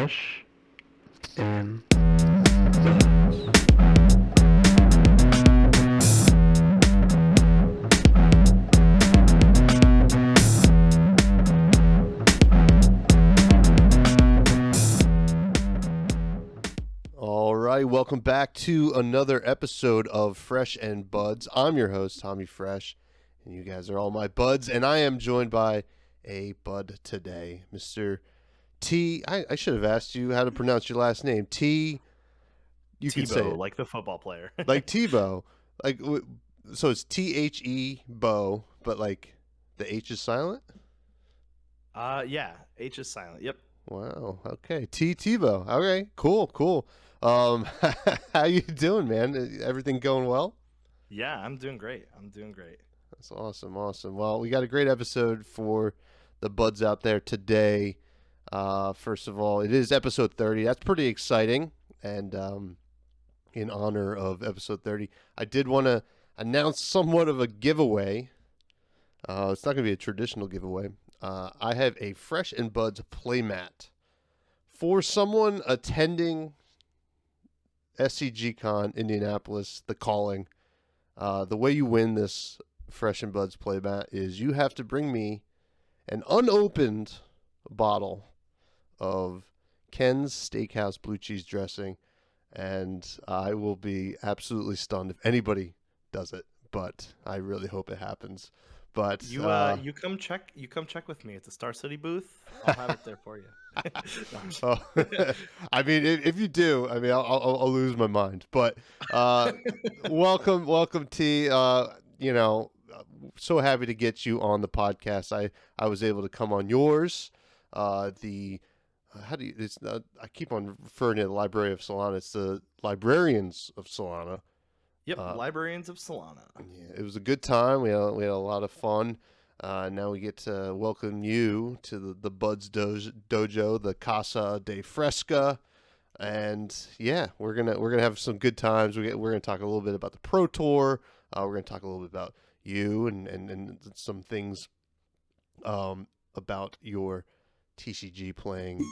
Fresh and Buds. All right, welcome back to another episode of Fresh and Buds. I'm your host, Tommy Fresh, and you guys are all my buds, and I am joined by a bud today, Mr. T. I should have asked you how to pronounce your last name. T. You Thebeau, can say it. like the football player. Like Thebeau. So it's T-H-E, Bo, but like the H is silent? Yeah, H is silent. Yep. Wow. Okay. Thebeau. Okay. Cool. How you doing, man? Everything going well? Yeah, I'm doing great. That's awesome. Well, we got a great episode for the buds out there today. First of all, it is episode 30. That's pretty exciting. And in honor of episode 30, I did want to announce somewhat of a giveaway. It's not going to be a traditional giveaway. I have a Fresh and Buds playmat for someone attending SCG Con Indianapolis, the calling. The way you win this Fresh and Buds playmat is you have to bring me an unopened bottle of Ken's Steakhouse blue cheese dressing, and I will be absolutely stunned if anybody does it, but I really hope it happens. But You come check with me at the Star City booth. I'll have it there for you. Oh, I mean, if you do, I mean, I'll lose my mind. But welcome, T. So happy to get you on the podcast. I was able to come on yours. How do you? It's not, I keep on referring to the Library of Solana. It's the Librarians of Solana. Yep, Librarians of Solana. Yeah, it was a good time. We had a lot of fun. Now we get to welcome you to the Buds Dojo, the Casa de Fresca, and yeah, we're gonna have some good times. We're gonna talk a little bit about the Pro Tour. We're gonna talk a little bit about you and some things about your TCG playing.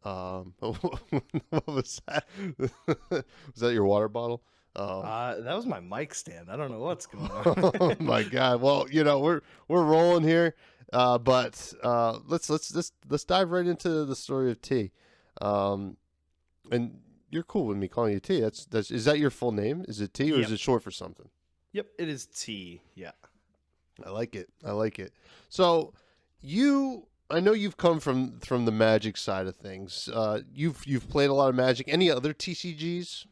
What was that? Was that your water bottle? That was my mic stand. I don't know what's going on. Oh my God! Well, we're rolling here, but let's dive right into the story of T. And you're cool with me calling you T. Is that your full name? Is it T or is it short for something? Yep, it is T. Yeah. I like it. So I know you've come from the Magic side of things. You've played a lot of Magic. Any other TCGs?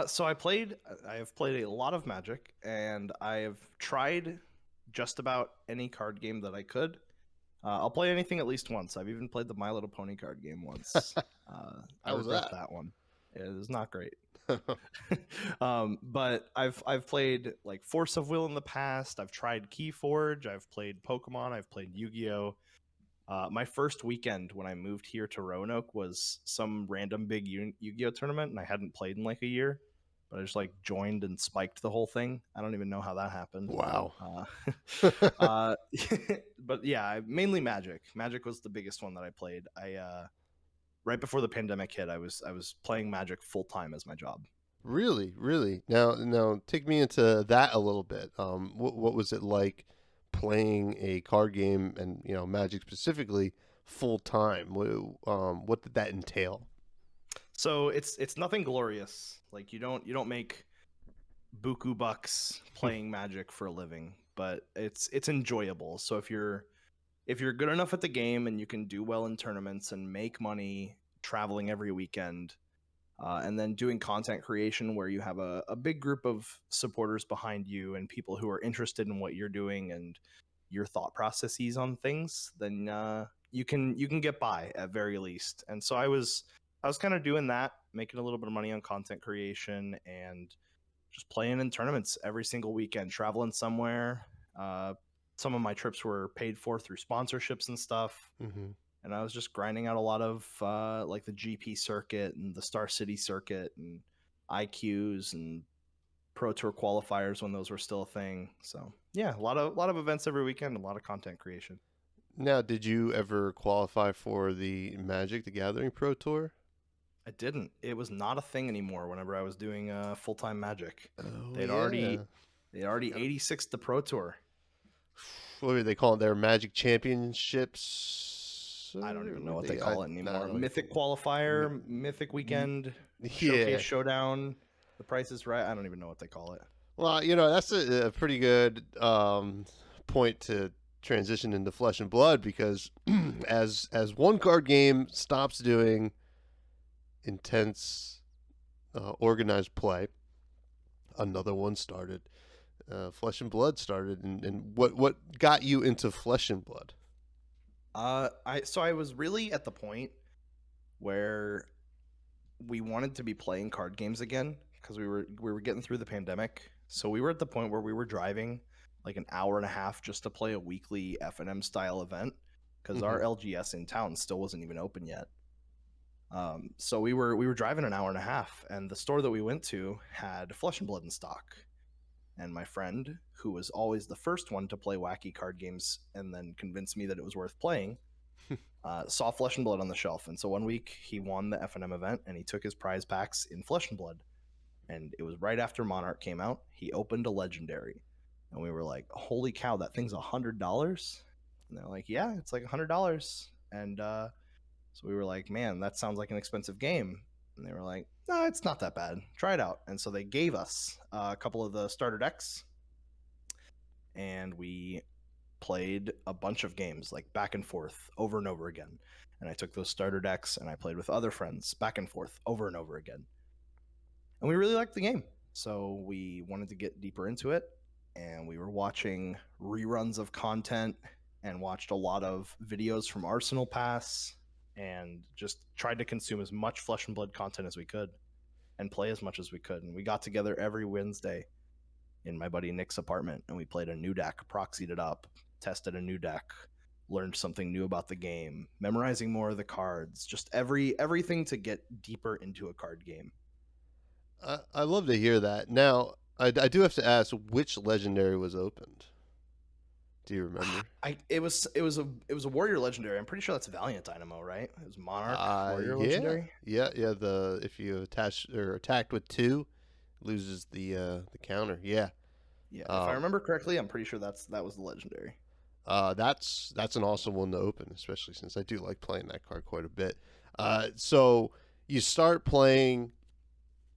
So I have played a lot of Magic, and I have tried just about any card game that I could. I'll play anything at least once. I've even played the My Little Pony card game once. I regret that one. It was not great. But I've played like Force of Will in the past. I've tried Keyforge. I've played Pokemon. I've played Yu-Gi-Oh! My first weekend when I moved here to Roanoke was some random big Yu-Gi-Oh tournament, and I hadn't played in like a year, but I just like joined and spiked the whole thing. I don't even know how that happened. Wow. But yeah, mainly Magic. Magic was the biggest one that I played. Right before the pandemic hit, I was playing Magic full time as my job. Really. Now take me into that a little bit. What was it like playing a card game and Magic specifically full time? What did that entail? So it's nothing glorious. Like you don't make buku bucks playing Magic for a living, but it's enjoyable. So if you're good enough at the game and you can do well in tournaments and make money traveling every weekend, and then doing content creation where you have a big group of supporters behind you and people who are interested in what you're doing and your thought processes on things, then you can get by at very least. And so I was kind of doing that, making a little bit of money on content creation and just playing in tournaments every single weekend, traveling somewhere. Some of my trips were paid for through sponsorships and stuff. Mm-hmm. And I was just grinding out a lot of like the GP circuit and the Star City circuit and IQs and Pro Tour qualifiers when those were still a thing. So yeah, a lot of events every weekend, a lot of content creation. Now, did you ever qualify for the Magic the Gathering Pro Tour? I didn't. It was not a thing anymore whenever I was doing full-time Magic. Oh, They'd yeah. already 86 the Pro Tour. What do they call it? Their Magic Championships? I don't even know what they call it anymore. No, Mythic Qualifier, Mythic Weekend, yeah. Showcase Showdown, The Price is Right. I don't even know what they call it. Well, that's a pretty good point to transition into Flesh and Blood, because as one card game stops doing intense organized play, another one started. Flesh and Blood started, and what got you into Flesh and Blood? I was really at the point where we wanted to be playing card games again, because we were getting through the pandemic. So we were at the point where we were driving like an hour and a half just to play a weekly F&M style event, because our LGS in town still wasn't even open yet. So we were driving an hour and a half, and the store that we went to had Flesh and Blood in stock. And my friend, who was always the first one to play wacky card games and then convinced me that it was worth playing, saw Flesh and Blood on the shelf. And so one week he won the F&M event, and he took his prize packs in Flesh and Blood. And it was right after Monarch came out. He opened a legendary, and we were like, holy cow, that thing's $100. And they're like, yeah, it's like $100. And so we were like, man, that sounds like an expensive game. And they were like, no, it's not that bad. Try it out. And so they gave us a couple of the starter decks, and we played a bunch of games, like back and forth, over and over again. And I took those starter decks and I played with other friends back and forth, over and over again. And we really liked the game. So we wanted to get deeper into it, and we were watching reruns of content and watched a lot of videos from Arsenal Pass, and just tried to consume as much Flesh and Blood content as we could and play as much as we could. And we got together every Wednesday in my buddy Nick's apartment, and we played a new deck, proxied it up, tested a new deck, learned something new about the game, memorizing more of the cards, just everything to get deeper into a card game. I love to hear that. Now, I do have to ask, which legendary was opened? Do you remember? It was a Warrior legendary. I'm pretty sure that's Valiant Dynamo, right? It was Monarch Warrior legendary. Yeah. If you attach or attacked with 2, loses the counter. Yeah. Yeah. If I remember correctly, I'm pretty sure that was the legendary. That's an awesome one to open, especially since I do like playing that card quite a bit. So you start playing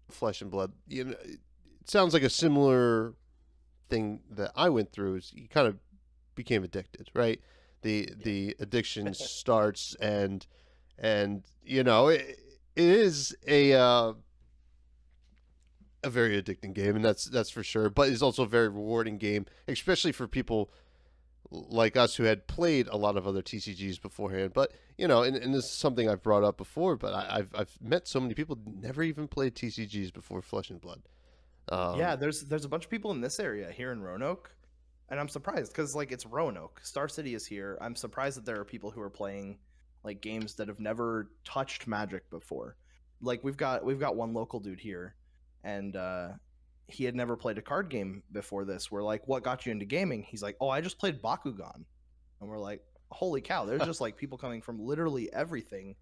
Flesh and Blood. It sounds like a similar thing that I went through. Is you kind of became addicted, right? The addiction starts, and it is a very addicting game, and that's for sure. But it's also a very rewarding game, especially for people like us who had played a lot of other TCGs beforehand. But and this is something I've brought up before, but I've met so many people who never even played TCGs before Flesh and Blood. Yeah, there's a bunch of people in this area here in Roanoke, and I'm surprised because it's Roanoke. Star City is here. I'm surprised that there are people who are playing like games that have never touched Magic before. Like we've got one local dude here, and he had never played a card game before this. We're like, what got you into gaming? He's like, oh, I just played Bakugan. And we're like, holy cow, there's just like people coming from literally everything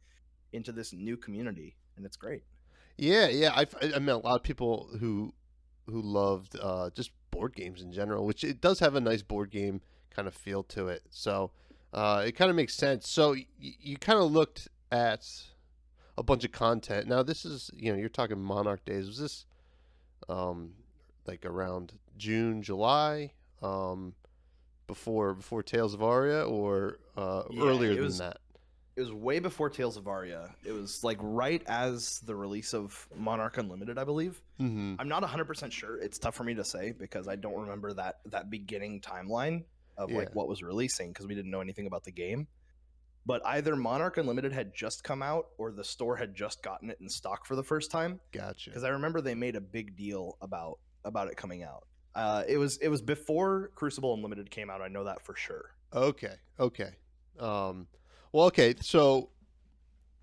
into this new community, and it's great. Yeah. I met a lot of people who loved just board games in general, which it does have a nice board game kind of feel to it. So it kind of makes sense. So you kind of looked at a bunch of content. Now this is, you're talking Monarch days. Was this like around June, July, before Tales of Aria, or earlier than that? It was way before Tales of Aria. It was like right as the release of Monarch Unlimited, I believe. Mm-hmm. I'm not 100% sure. It's tough for me to say because I don't remember that beginning timeline of like what was releasing, because we didn't know anything about the game. But either Monarch Unlimited had just come out, or the store had just gotten it in stock for the first time. Gotcha. Because I remember they made a big deal about it coming out. It was before Crucible Unlimited came out. I know that for sure. Okay. Well, okay. So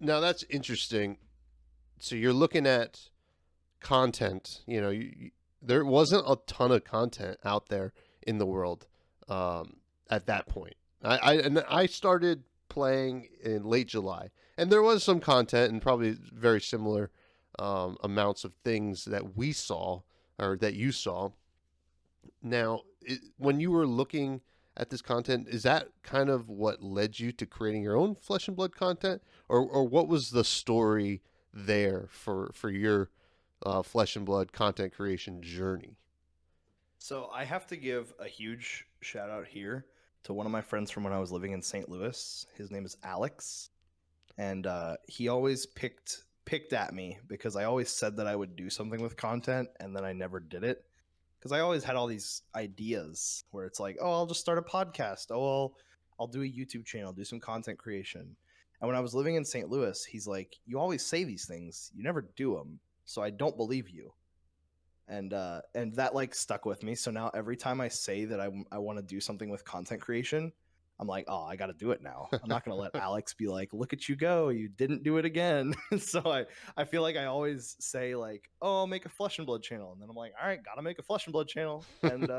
now that's interesting. So you're looking at content. There wasn't a ton of content out there in the world at that point. I started playing in late July, and there was some content and probably very similar amounts of things that we saw or that you saw. Now, when you were looking at this content, is that kind of what led you to creating your own Flesh and Blood content, or what was the story there for your Flesh and Blood content creation journey? So I have to give a huge shout out here to one of my friends from when I was living in St. Louis. His name is Alex, and he always picked at me because I always said that I would do something with content, and then I never did it. Because I always had all these ideas where it's like, oh, I'll just start a podcast. Oh, I'll do a YouTube channel, do some content creation. And when I was living in St. Louis, he's like, you always say these things, you never do them, so I don't believe you. And that like stuck with me. So now every time I say that I want to do something with content creation, I'm like, oh, I got to do it now. I'm not going to let Alex be like, look at you go, you didn't do it again. So I feel like I always say like, oh, I'll make a Flesh and Blood channel, and then I'm like, all right, gotta make a Flesh and Blood channel. And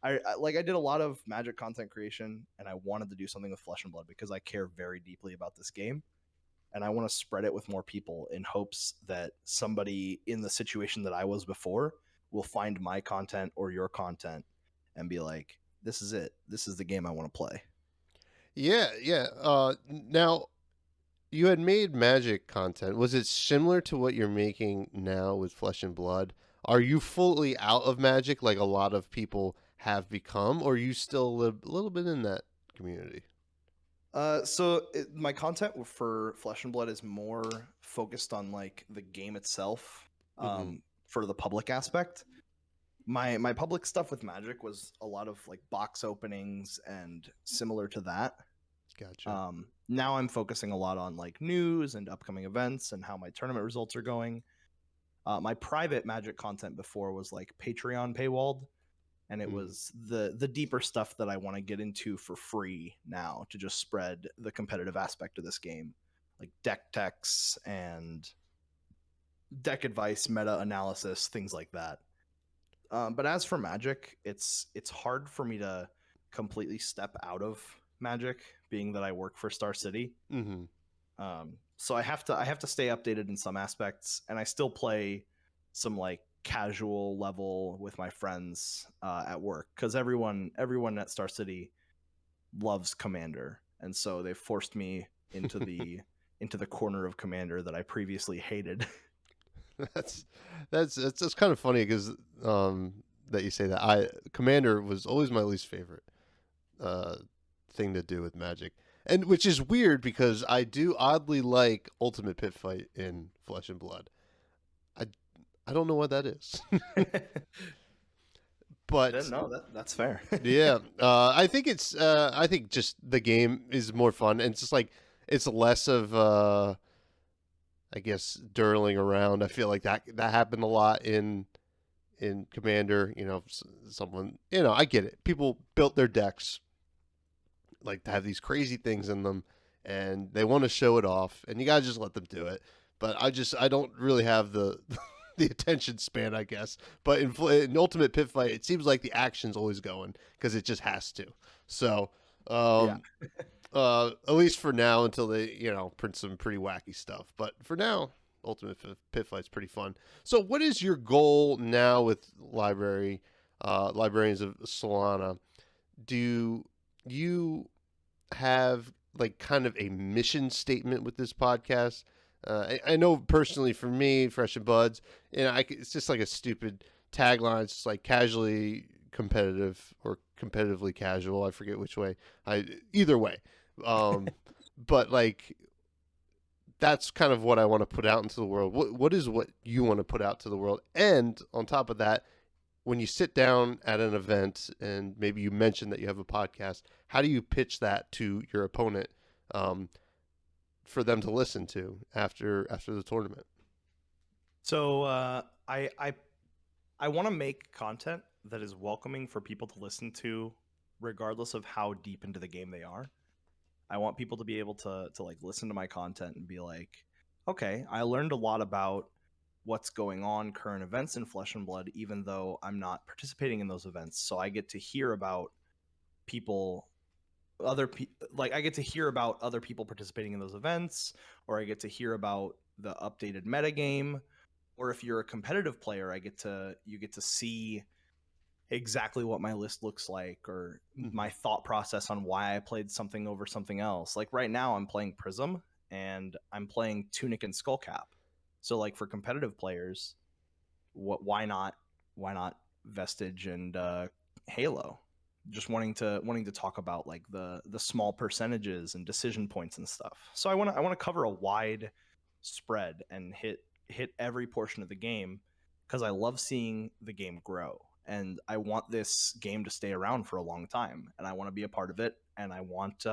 I did a lot of Magic content creation, and I wanted to do something with Flesh and Blood because I care very deeply about this game, and I want to spread it with more people in hopes that somebody in the situation that I was before will find my content or your content and be like, this is it. This is the game I want to play. Yeah, yeah. Now you had made Magic content. Was it similar to what you're making now with Flesh and Blood? Are you fully out of Magic like a lot of people have become, or you still live a little bit in that community? My content for Flesh and Blood is more focused on like the game itself, Mm-hmm. for the public aspect. My public stuff with Magic was a lot of like box openings and similar to that. Gotcha. Now I'm focusing a lot on like news and upcoming events and how my tournament results are going. My private Magic content before was like Patreon paywalled, and it Mm. was the deeper stuff that I want to get into for free now to just spread the competitive aspect of this game, like deck techs and deck advice, meta analysis, things like that. But as for Magic, it's hard for me to completely step out of Magic, being that I work for Star City. Mm-hmm. So I have to stay updated in some aspects, and I still play some like casual level with my friends at work because everyone at Star City loves Commander, and so they forced me into the into the corner of Commander that I previously hated. that's that's just kind of funny because that you say that. I Commander was always my least favorite uh thing to do with Magic, and which is weird because I do oddly like Ultimate Pit Fight in Flesh and Blood. I I don't know what that is, but No, that's fair. yeah, I think just the game is more fun, and it's just like it's less of I guess dirling around. I feel like that happened a lot in Commander. You know, someone, I get it. People built their decks like to have these crazy things in them, and they want to show it off, and you gotta just let them do it. But I don't really have the the attention span, I guess. But in Ultimate Pit Fight, it seems like the action's always going because it just has to. So, Yeah. at least for now, until they print some pretty wacky stuff. But for now, Ultimate Pit Fight's pretty fun. So, what is your goal now with Librarians of Solana? Do you have like kind of a mission statement with this podcast? I know personally for me, Fresh and Buds, it's just like a stupid tagline. It's just like casually competitive or competitively casual. I forget which way. Either way, um, but like that's kind of what I want to put out into the world. What is what you want to put out to the world? And on top of that, when you sit down at an event and maybe you mention that you have a podcast, how do you pitch that to your opponent for them to listen to after the tournament? So I want to make content that is welcoming for people to listen to, regardless of how deep into the game they are. I want people to be able to like listen to my content and be like, okay, I learned a lot about what's going on, current events in Flesh and Blood, even though I'm not participating in those events. So I get to hear about people like I get to hear about other people participating in those events, or I get to hear about the updated metagame, or if you're a competitive player, you get to see exactly what my list looks like, or my thought process on why I played something over something else. Like right now I'm playing Prism and I'm playing Tunic and Skullcap. So like for competitive players, why not Vestige and Halo? Just wanting to talk about like the small percentages and decision points and stuff. So I want to cover a wide spread and hit every portion of the game, because I love seeing the game grow, and I want this game to stay around for a long time, and I want to be a part of it, and I want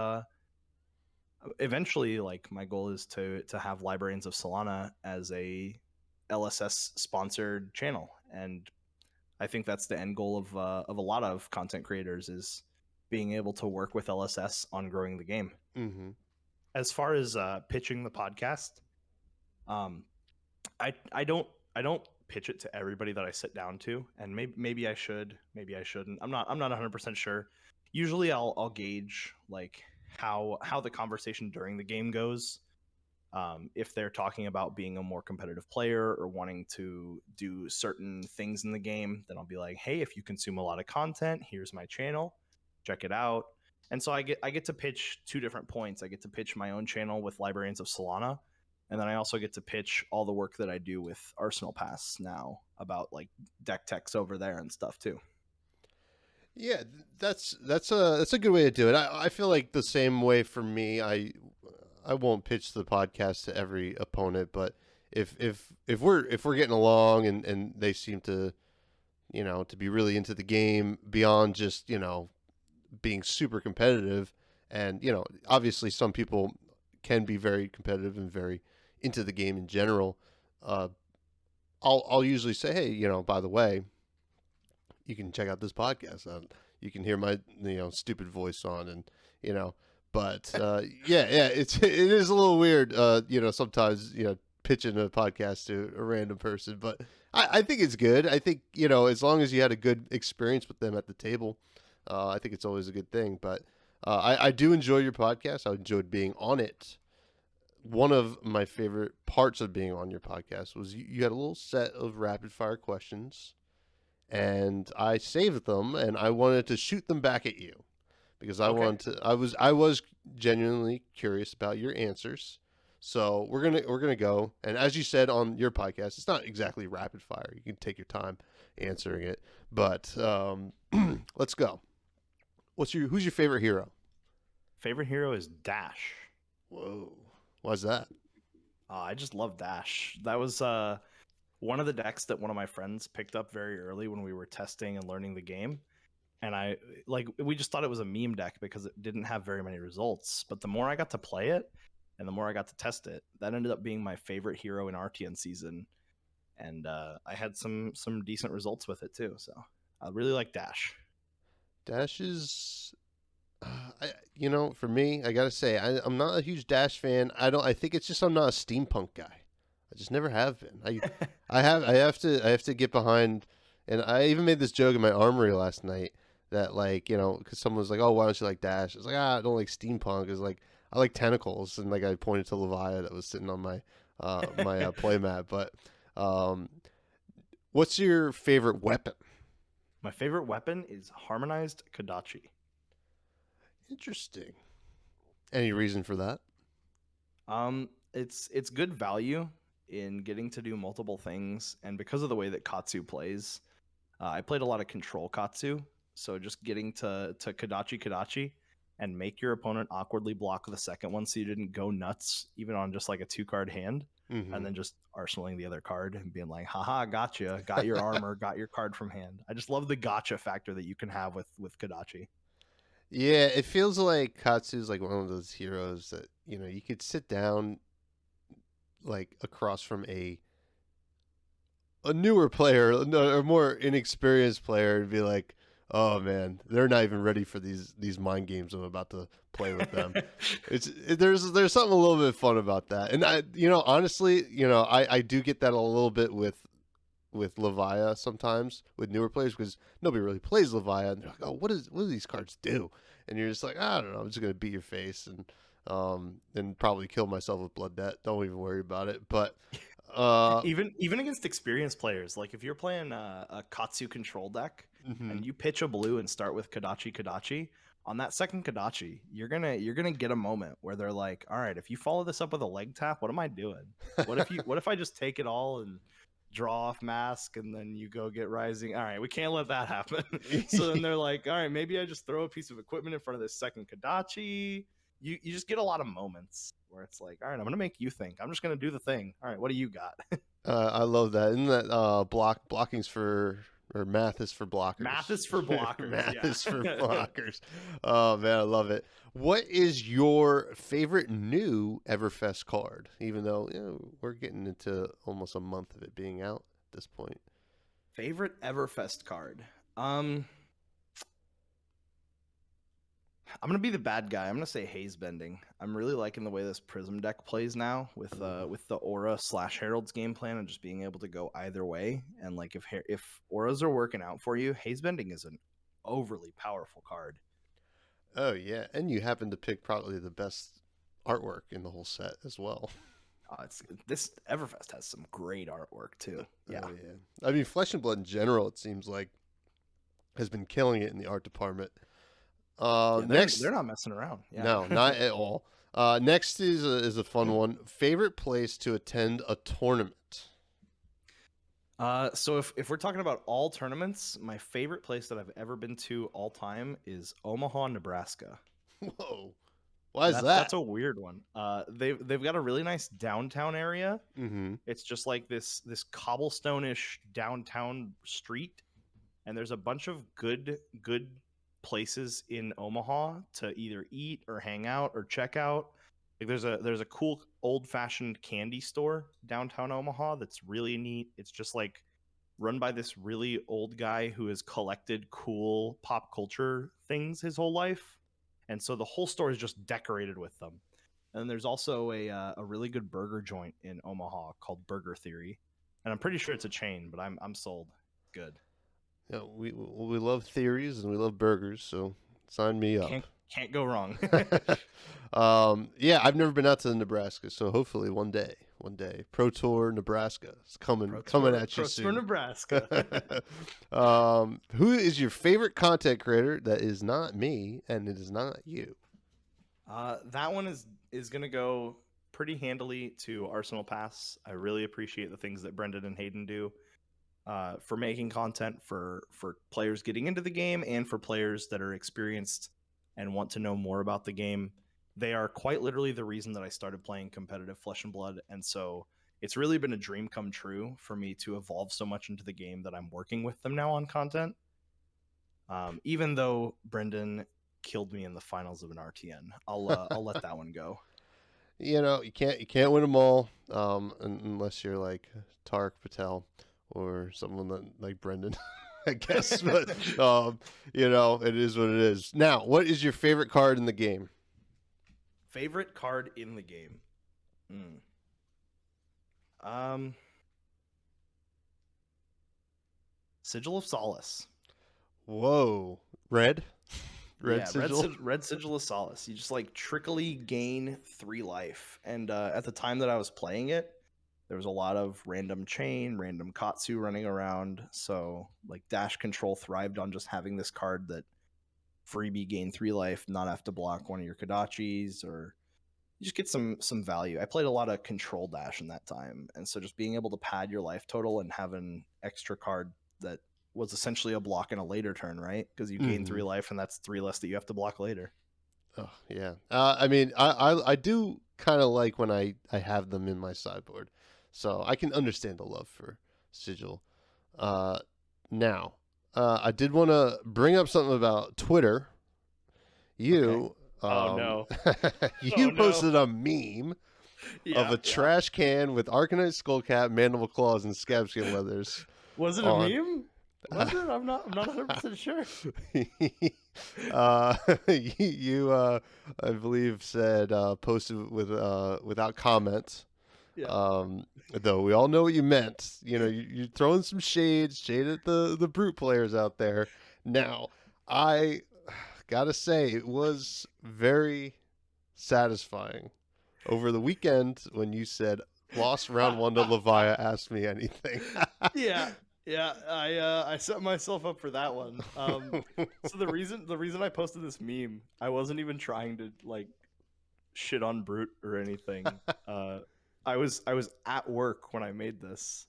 eventually, like, my goal is to have Librarians of Solana as a LSS sponsored channel, and I think that's the end goal of a lot of content creators, is being able to work with LSS on growing the game. Mm-hmm. As far as pitching the podcast, I don't pitch it to everybody that I sit down to, and maybe I should, maybe I shouldn't. I'm not 100% sure. Usually I'll gauge like how the conversation during the game goes. If they're talking about being a more competitive player or wanting to do certain things in the game, then I'll be like, hey, if you consume a lot of content, here's my channel, check it out. And so I get to pitch two different points. I get to pitch my own channel with Librarians of Solana, and then I also get to pitch all the work that I do with Arsenal Pass now, about like deck techs over there and stuff too. Yeah, that's a good way to do it. I feel like the same way for me. I won't pitch the podcast to every opponent, but if we're getting along and they seem to, to be really into the game beyond just, being super competitive, and, obviously some people can be very competitive and very into the game in general. I'll usually say, hey, by the way, you can check out this podcast. You can hear my stupid voice on, and But yeah, it is a little weird, sometimes pitching a podcast to a random person. But I think it's good. I think as long as you had a good experience with them at the table, I think it's always a good thing. But I do enjoy your podcast. I enjoyed being on it. One of my favorite parts of being on your podcast was you had a little set of rapid fire questions, and I saved them, and I wanted to shoot them back at you, because I wanted to. I was genuinely curious about your answers. So we're gonna go, and as you said on your podcast, it's not exactly rapid fire. You can take your time answering it, but let's go. Who's your favorite hero? Favorite hero is Dash. Whoa, why's that? I just love Dash. That was one of the decks that one of my friends picked up very early when we were testing and learning the game. And we just thought it was a meme deck because it didn't have very many results. But the more I got to play it and the more I got to test it, that ended up being my favorite hero in RTN season. And I had some decent results with it too. So I really like Dash. Dash is, for me, I gotta say, I'm not a huge Dash fan. I think it's just I'm not a steampunk guy. I just never have been. I have to get behind. And I even made this joke in my armory last night that, because someone was like, "Oh, why don't you like Dash?" I was like, I don't like steampunk. It's like I like tentacles, and I pointed to Levia that was sitting on my my playmat. But what's your favorite weapon? My favorite weapon is Harmonized Kodachi. Interesting. Any reason for that? It's good value in getting to do multiple things, and because of the way that Katsu plays, I played a lot of control Katsu, so just getting to Kodachi and make your opponent awkwardly block the second one so you didn't go nuts even on just like a 2-card hand, and then just arsenaling the other card and being like, haha, gotcha, got your armor, got your card from hand. I just love the gotcha factor that you can have with Kodachi. Yeah, it feels like Katsu's like one of those heroes that, you could sit down across from a newer player, a more inexperienced player, and be like, oh man, they're not even ready for these mind games I'm about to play with them. There's something a little bit fun about that. And honestly, I do get that a little bit with Levia sometimes with newer players, because nobody really plays Levia, and they're like, oh, what do these cards do? and you're just like, I don't know, I'm just gonna beat your face and probably kill myself with blood debt. Don't even worry about it. But even against experienced players, like if you're playing a Katsu control deck mhm. and you pitch a blue and start with Kadachi, on that second Kadachi, you're gonna get a moment where they're like, all right, if you follow this up with a leg tap, what am I doing? What if I just take it all and draw off mask and then you go get rising? All right, we can't let that happen. So then they're like, all right, maybe I just throw a piece of equipment in front of this second Kadachi. You just get a lot of moments where it's like, all right, I'm gonna make you think. I'm just gonna do the thing. All right, what do you got? I love that. Isn't that blocking's for, or math is for blockers? Math is for blockers. Math Yeah. is for blockers. Oh man, I love it. What is your favorite new Everfest card? Even though we're getting into almost a month of it being out at this point. Favorite Everfest card. I'm gonna be the bad guy. I'm gonna say haze bending. I'm really liking the way this Prism deck plays now with the Aura / Herald's game plan and just being able to go either way. And like if auras are working out for you, haze bending is an overly powerful card. Oh yeah, and you happen to pick probably the best artwork in the whole set as well. This Everfest has some great artwork too. Yeah. Oh, yeah. I mean, Flesh and Blood in general, it seems like, has been killing it in the art department. Next, they're not messing around. Yeah. No, not at all. Next is a fun one. Favorite place to attend a tournament? So if we're talking about all tournaments, my favorite place that I've ever been to all time is Omaha, Nebraska. Whoa, why is that? That's a weird one. They've got a really nice downtown area. Mm-hmm. It's just like this cobblestone-ish downtown street, and there's a bunch of good places in Omaha to either eat or hang out or check out. Like there's a cool old-fashioned candy store downtown Omaha that's really neat. It's just like run by this really old guy who has collected cool pop culture things his whole life, and so the whole store is just decorated with them. And then there's also a really good burger joint in Omaha called Burger Theory, and I'm pretty sure it's a chain, but I'm sold. Good. Yeah, we love theories and we love burgers, so sign me up. Can't go wrong. Yeah, I've never been out to Nebraska, so hopefully one day, Pro Tour Nebraska is coming at you soon. Pro Tour Nebraska. Who is your favorite content creator that is not me and it is not you? That one is gonna go pretty handily to Arsenal Pass. I really appreciate the things that Brendan and Hayden do. For making content for players getting into the game and for players that are experienced and want to know more about the game. They are quite literally the reason that I started playing competitive Flesh and Blood, and so it's really been a dream come true for me to evolve so much into the game that I'm working with them now on content. Even though Brendan killed me in the finals of an RTN, I'll let that one go. You can't win them all, unless you're like Tarek Patel or someone like Brendan, I guess. But it is what it is. Now, what is your favorite card in the game? Favorite card in the game? Sigil of Solace. Whoa, red sigil. Red Sigil of Solace. You just like trickly gain 3 life, and at the time that I was playing it, there was a lot of random chain, random Katsu running around. So like dash control thrived on just having this card that freebie gain 3 life, not have to block one of your Kadachis, or you just get some value. I played a lot of control dash in that time, and so just being able to pad your life total and have an extra card that was essentially a block in a later turn, right? Because you gain 3 life, and that's 3 less that you have to block later. Oh yeah. I mean, I do kind of like when I have them in my sideboard, so I can understand the love for Sigil. Now, I did want to bring up something about Twitter. You, no. you posted a meme of a trash can with Arcanite Skullcap, Mandible Claws, and Scabskin Leathers. Was it a meme? Was it? I'm not 100% sure. You I believe said posted without comment. Yeah. Though we all know what you meant. You're throwing some shade at the brute players out there. Now, gotta say, it was very satisfying over the weekend when you said, lost round one to Levia, ask me anything. Yeah, yeah. I set myself up for that one. So the reason I posted this meme, I wasn't even trying to like shit on Brute or anything. I was at work when I made this,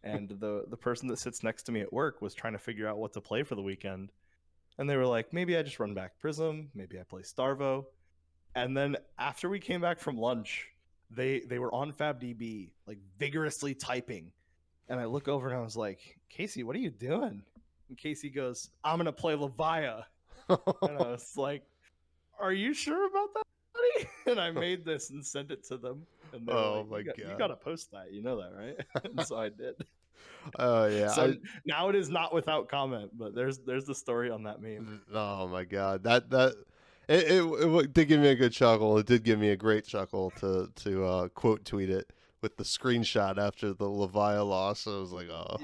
and the person that sits next to me at work was trying to figure out what to play for the weekend, and they were like, maybe I just run back Prism, maybe I play Starvo, and then after we came back from lunch, they were on FabDB like vigorously typing, and I look over and I was like, Casey, what are you doing? And Casey goes, I'm gonna play Levia, and I was like, are you sure about that, buddy? And I made this and sent it to them, and they were Oh like, my you god. gotta post that, you know that, right? And so I did. Oh yeah. So now it is not without comment, but there's the story on that meme. Oh my god. It did give me a good chuckle. It did give me a great chuckle to quote tweet it with the screenshot after the Levia loss. I was like, oh,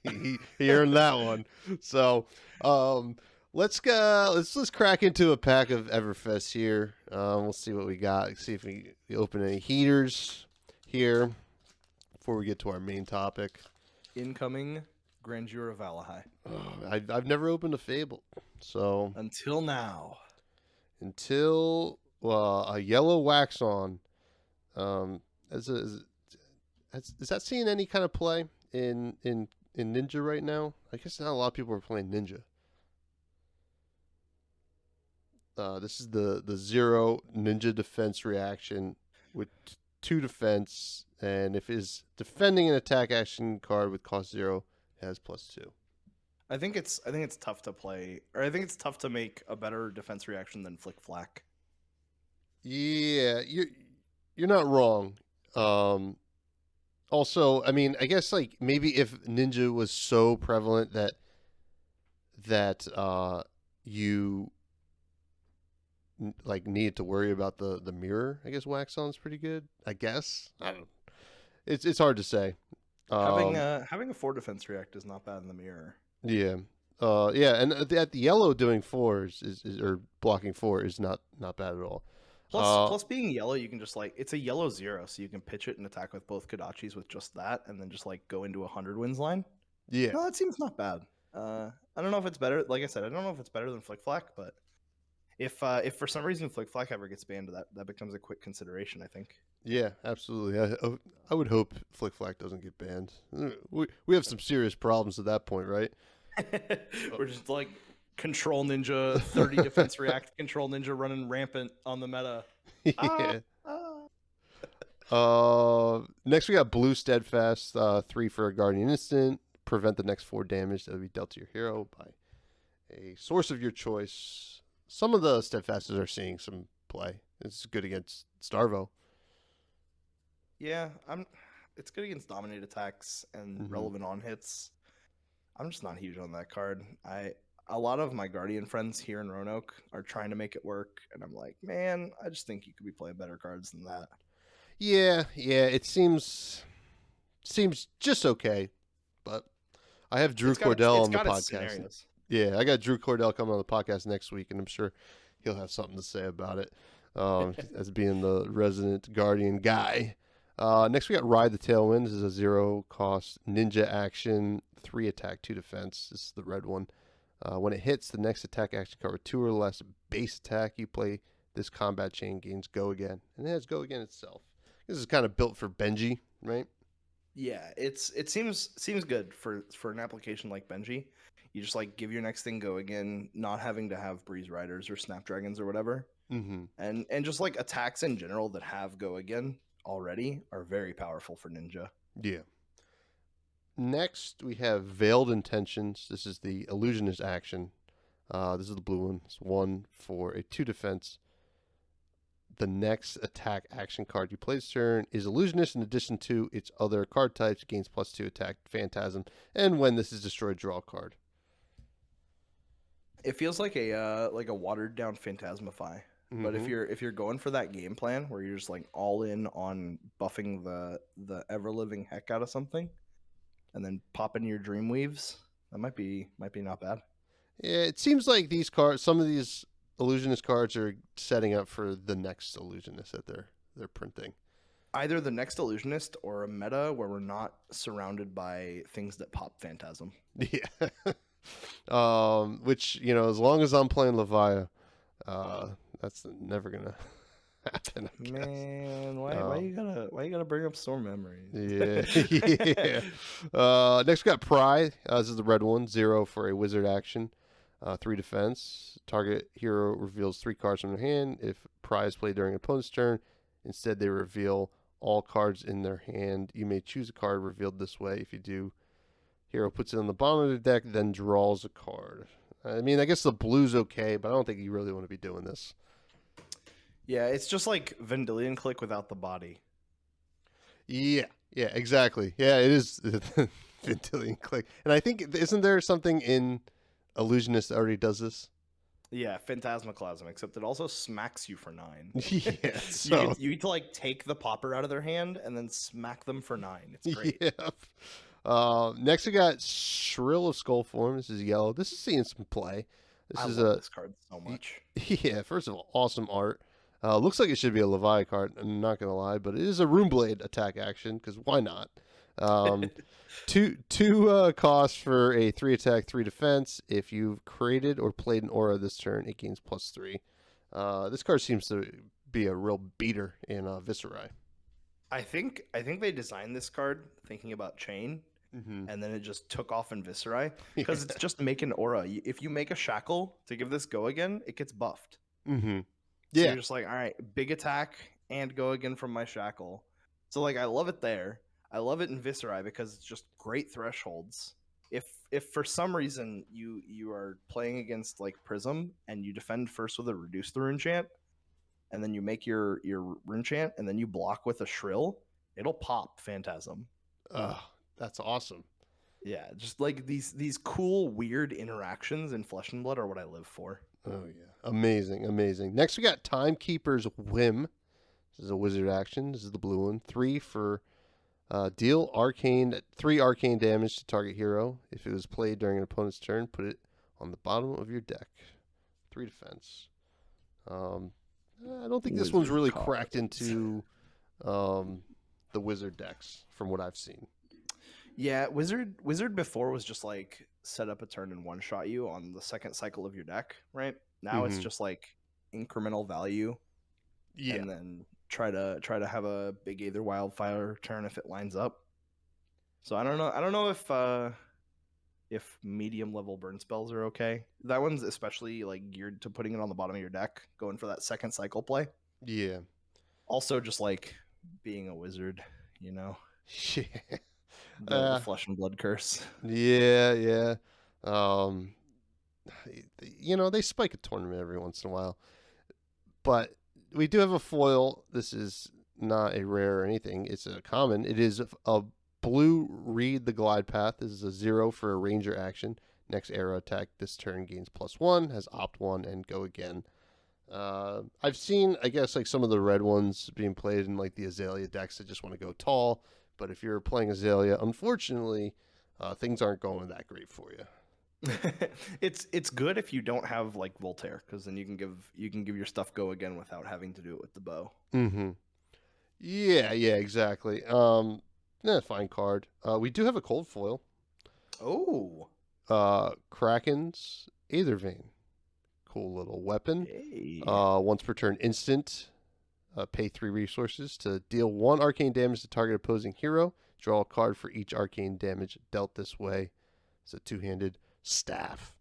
Yeah. he earned that one. So, let's go. Let's crack into a pack of Everfest here. We'll see what we got. See if we open any heaters here before we get to our main topic. Incoming Grandeur of Valahai. I've never opened a Fable, so Until now. until a yellow wax on, is that seeing any kind of play in Ninja right now? I guess not a lot of people are playing Ninja. This is the 0 Ninja defense reaction with 2 defense, and if is defending an attack action card with cost 0, it has +2. I think it's tough to play, or I think it's tough to make a better defense reaction than Flick Flack. Yeah, you're not wrong. Also, I mean, I guess like maybe if Ninja was so prevalent that you like needed to worry about the mirror, I guess Wax On's pretty good. I guess I don't. It's hard to say. Having a 4 defense react is not bad in the mirror. Yeah. Yeah, and at the yellow doing 4 is or blocking 4 is not bad at all. Plus being yellow, you can just like, it's a yellow 0, so you can pitch it and attack with both Kodachis with just that, and then just like go into 100 wins line. Yeah. No, that seems not bad. I don't know if it's better. Like I said, I don't know if it's better than Flick Flack, but if for some reason Flick Flack ever gets banned, that becomes a quick consideration, I think. Yeah, absolutely. I would hope Flick Flack doesn't get banned. We have some serious problems at that point, right? We're just like Control Ninja, 30 defense react, Control Ninja running rampant on the meta. Yeah. Next we got Blue Steadfast, 3 for a Guardian Instant. Prevent the next 4 damage that will be dealt to your hero by a source of your choice. Some of the Steadfasters are seeing some play. It's good against Starvo. Yeah, it's good against dominate attacks and relevant on hits. I'm just not huge on that card. A lot of my Guardian friends here in Roanoke are trying to make it work, and I'm like, man, I just think you could be playing better cards than that. Yeah, it seems just okay, but I have Drew Cordell on the podcast. Yeah, I got Drew Cordell coming on the podcast next week, and I'm sure he'll have something to say about it, as being the resident Guardian guy. Next, we got Ride the Tailwind. This is a 0 cost ninja action, 3 attack, 2 defense. This is the red one. When it hits, the next attack action card with 2 or less base attack you play this combat chain gains Go Again. And it has Go Again itself. This is kind of built for Benji, right? Yeah, it seems good for an application like Benji. You just like give your next thing Go Again, not having to have Breeze Riders or Snapdragons or whatever. Mm-hmm. And just like attacks in general that have Go Again already are very powerful for Ninja. Yeah. Next, we have Veiled Intentions. This is the Illusionist action. This is the blue one. It's 1 for a 2 defense. The next attack action card you play this turn is Illusionist in addition to its other card types. Gains +2 attack, Phantasm. And when this is destroyed, draw a card. It feels like a watered down Phantasmify. Mm-hmm. But if you're going for that game plan where you're just like all in on buffing the ever living heck out of something, and then popping your Dreamweaves, that might be not bad. Yeah, it seems like these cards, some of these illusionist cards are setting up for the next illusionist that they're printing. Either the next illusionist or a meta where we're not surrounded by things that pop Phantasm. Yeah. Which, as long as I'm playing Levia, that's never gonna happen, I guess. Man, why you gotta bring up sore memories? Yeah. Yeah. Next we got Pry. This is the red one. 0 for a wizard action. 3 defense. Target hero reveals 3 cards from their hand. If Pry is played during an opponent's turn, instead they reveal all cards in their hand. You may choose a card revealed this way. If you do, hero puts it on the bottom of the deck, then draws a card. I mean, I guess the blue's okay, but I don't think you really want to be doing this. Yeah, it's just like Vendilion Click without the body. Yeah, exactly. Yeah, it is Vendilion Click. And I think, isn't there something in Illusionist that already does this? Yeah, Phantasmaclasm, except it also smacks you for 9. Yeah, so... you get to like take the popper out of their hand and then smack them for 9. It's great. Yeah. Next we got Shrill of Skullform. This is yellow. This is seeing some play. I love this card so much. Yeah, first of all, awesome art. Looks like it should be a Levia card, I'm not going to lie, but it is a Runeblade attack action, because why not? Two costs for a 3 attack, 3 defense. If you've created or played an aura this turn, it gains +3. This card seems to be a real beater in Viscerai. I think they designed this card thinking about Chain, and then it just took off in Viscerai, because it's just make an aura. If you make a Shackle to give this go again, it gets buffed. So you're just like, all right, big attack and go again from my Shackle. So like, I love it there. I love it in Viscerai because it's just great thresholds. If for some reason you are playing against like Prism and you defend first with a Reduce the Rune Chant, and then you make your Rune Chant, and then you block with a Shrill, it'll pop Phantasm. That's awesome. Yeah, just like these cool, weird interactions in Flesh and Blood are what I live for. Oh, yeah. Amazing. Next, we got Timekeeper's Whim. This is a wizard action. This is the blue one. 3 for deal 3 arcane damage to target hero. If it was played during an opponent's turn, put it on the bottom of your deck. 3 defense. I don't think this one's really cracked into the wizard decks from what I've seen. Yeah, Wizard before was just like set up a turn and one-shot you on the second cycle of your deck, right? Now it's just like incremental value. Yeah. And then try to have a big Aether Wildfire turn if it lines up. So I don't know if medium level burn spells are okay. That one's especially like geared to putting it on the bottom of your deck, going for that second cycle play. Yeah. Also just like being a wizard, Yeah. The Flesh and Blood curse. Yeah. They spike a tournament every once in a while. But we do have a foil. This is not a rare or anything. It's a common. It is a blue Read the Glide Path. This is a 0 for a ranger action. Next arrow attack this turn gains +1, has opt 1, and go again. I've seen, I guess, like some of the red ones being played in like the Azalea decks that just want to go tall. But if you're playing Azalea, unfortunately, things aren't going that great for you. It's good if you don't have like Voltaire, because then you can give your stuff go again without having to do it with the bow. Yeah, exactly. Fine card. We do have a cold foil. Oh. Kraken's Aethervein. Cool little weapon. Hey. Once per turn instant. Pay 3 resources to deal 1 arcane damage to target opposing hero. Draw a card for each arcane damage dealt this way. It's a 2-handed staff.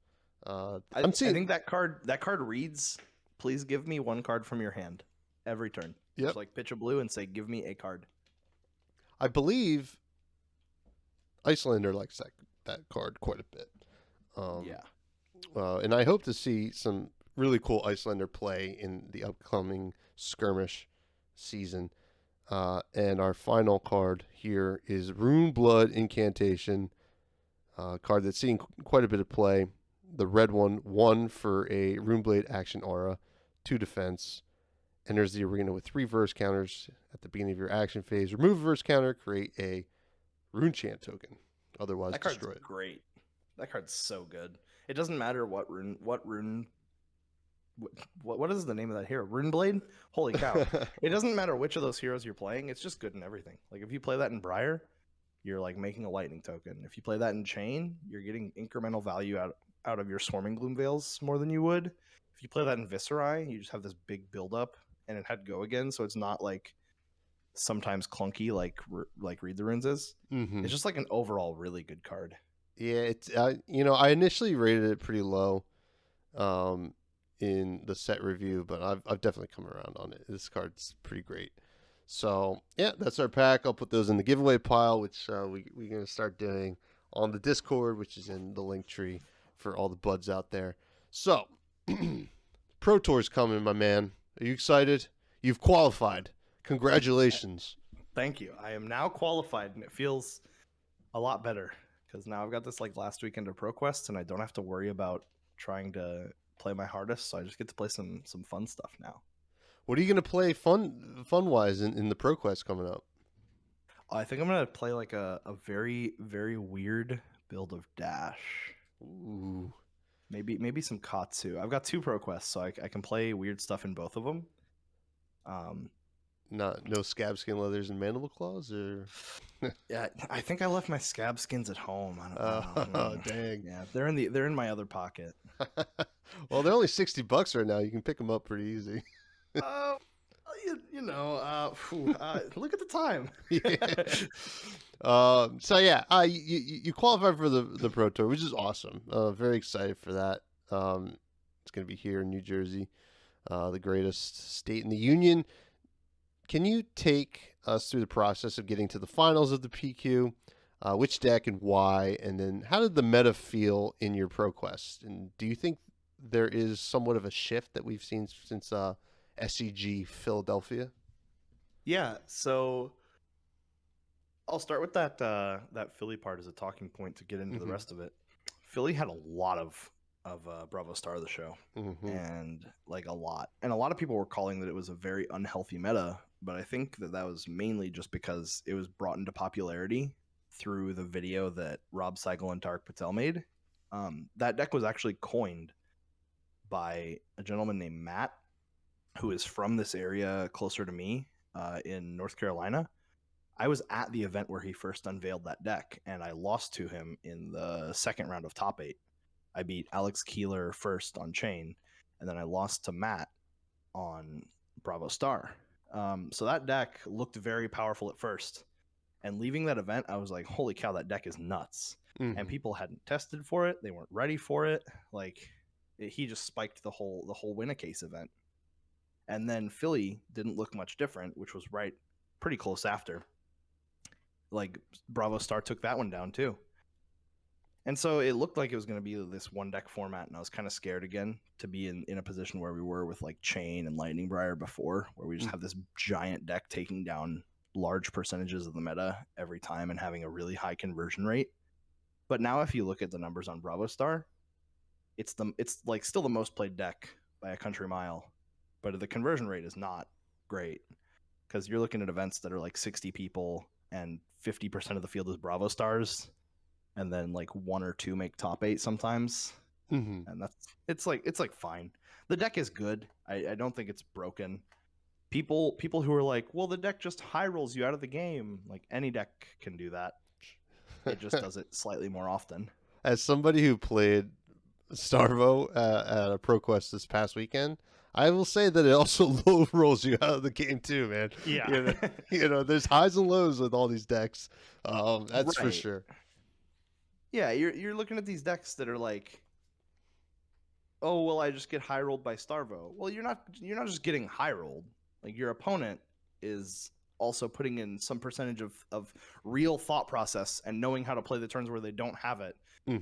I think that card reads, please give me 1 card from your hand every turn. Yep. Just like pitch a blue and say, give me a card. I believe Icelander likes that card quite a bit. And I hope to see some really cool Icelander play in the upcoming skirmish season. And our final card here is Rune Blood Incantation. Card that's seeing quite a bit of play. The red one, 1 for a Runeblade action aura, 2 defense. Enters the arena with 3 verse counters at the beginning of your action phase. Remove a verse counter, create a Rune Chant token. Otherwise, that card's destroy it. Great. That card's so good. It doesn't matter what rune what is the name of that hero? Runeblade? Holy cow. It doesn't matter which of those heroes you're playing, it's just good in everything. Like if you play that in Briar, you're like making a lightning token. If you play that in Chain, you're getting incremental value out of your Swarming Gloom Veils more than you would. If you play that in Viscerai, you just have this big buildup and it had go again, so it's not like sometimes clunky like Read the Runes is. Mm-hmm. It's just like an overall really good card. Yeah, it's I initially rated it pretty low, in the set review, but I've definitely come around on it. This card's pretty great. So yeah, that's our pack. I'll put those in the giveaway pile, which we're gonna start doing on the Discord, which is in the link tree for all the buds out there. So Pro Tour's coming, my man. Are you excited? You've qualified. Congratulations. Thank you. I am now qualified, and it feels a lot better because now I've got this like last weekend of ProQuest, and I don't have to worry about trying to play my hardest. So I just get to play some fun stuff now. What are you gonna play fun wise in the ProQuest coming up? I think I'm gonna play like a very very weird build of Dash. Ooh. Maybe some Katsu. I've got 2 ProQuests, so I can play weird stuff in both of them. No scab skin leathers and mandible claws, or Yeah, I think I left my scab skins at home. I don't know. Dang. Yeah, they're in my other pocket. Well, they're only $60 right now. You can pick them up pretty easy. Look at the time. So yeah, you qualify for the Pro Tour, which is awesome. Very excited for that. It's gonna be here in New Jersey, the greatest state in the union. Can you take us through the process of getting to the finals of the PQ? Which deck and why? And then how did the meta feel in your ProQuest? And do you think there is somewhat of a shift that we've seen since SCG Philadelphia? Yeah, so I'll start with that Philly part as a talking point to get into the rest of it. Philly had a lot of Bravo Star of the show, and like a lot of people were calling that it was a very unhealthy meta, but I think that was mainly just because it was brought into popularity through the video that Rob Seigel and Tarek Patel made. That deck was actually coined by a gentleman named Matt, who is from this area closer to me, in North Carolina. I was at the event where he first unveiled that deck, and I lost to him in the second round of top 8. I beat Alex Keeler first on Chain, and then I lost to Matt on Bravo Star. So that deck looked very powerful at first. And leaving that event, I was like, holy cow, that deck is nuts. And people hadn't tested for it. They weren't ready for it. He just spiked the whole Win-A-Case event. And then Philly didn't look much different, which was right pretty close after. Like, Bravo Star took that one down too. And so it looked like it was going to be this one deck format, and I was kind of scared again to be in a position where we were with like Chain and Lightning Briar before, where we just have this giant deck taking down large percentages of the meta every time and having a really high conversion rate. But now if you look at the numbers on Bravo Star, it's like still the most played deck by a country mile, but the conversion rate is not great because you're looking at events that are like 60 people and 50% of the field is Bravo Stars, and then like 1 or 2 make top 8 sometimes. And it's like fine. The deck is good. I don't think it's broken. People who are like, well, the deck just high rolls you out of the game. Like, any deck can do that. It just does it slightly more often. As somebody who played Starvo at a ProQuest this past weekend, I will say that it also low rolls you out of the game too, man. Yeah. There's highs and lows with all these decks. That's for sure. Yeah, you're looking at these decks that are like, oh, well, I just get high rolled by Starvo. Well, you're not just getting high rolled. Like, your opponent is also putting in some percentage of real thought process and knowing how to play the turns where they don't have it